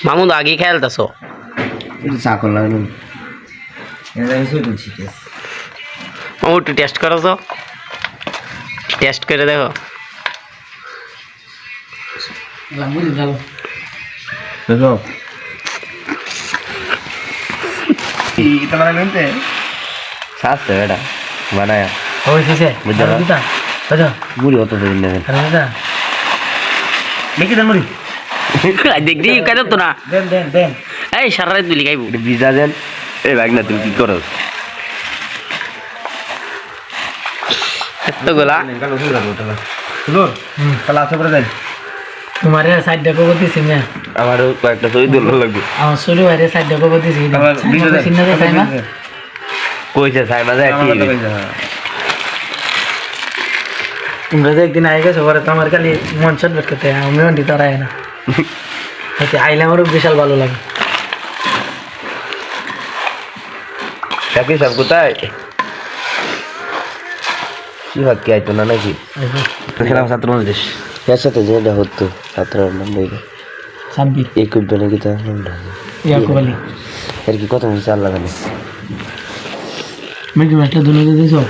মামুদ আগে খেলতেছো চাকর লাগানো মামু একটু টেস্ট করো তো টেস্ট করে দেখো সাথে এটা বানায় মুড়ি অত দেখি দেন মুড়ি দেখি কেন তো না এই সারা রাত দিলি খাইব ভিজা দেন এই ভাগ না তুমি কি করো এতগুলা তাহলে আছে পরে যাই তোমার সাইড দেখো দিছি না আমারও কয়েকটা ছবি তুলতে লাগবে আমার শুরু বাইরে সাইড দেখো দিছি কইছে সাইমা যায় কি তোমরা যে একদিন আগে গেছো পরে তো আমার খালি মন চটবট করতে আমি অন্টি তো রায় না আইলে আমারও বিশাল ভালো লাগে চাকরি সব কোথায় কি ভাগ কি আইতো না নাকি খেলাম ছাত্র মজলিস এর সাথে যেটা হতো ছাত্রের নাম বইলে সাব্বির এই করবে নাকি তার ইয়াকুব আলী এর কি কথা বলছে আল্লাহ জানে মেঘ মাছটা দুটো দিয়েছো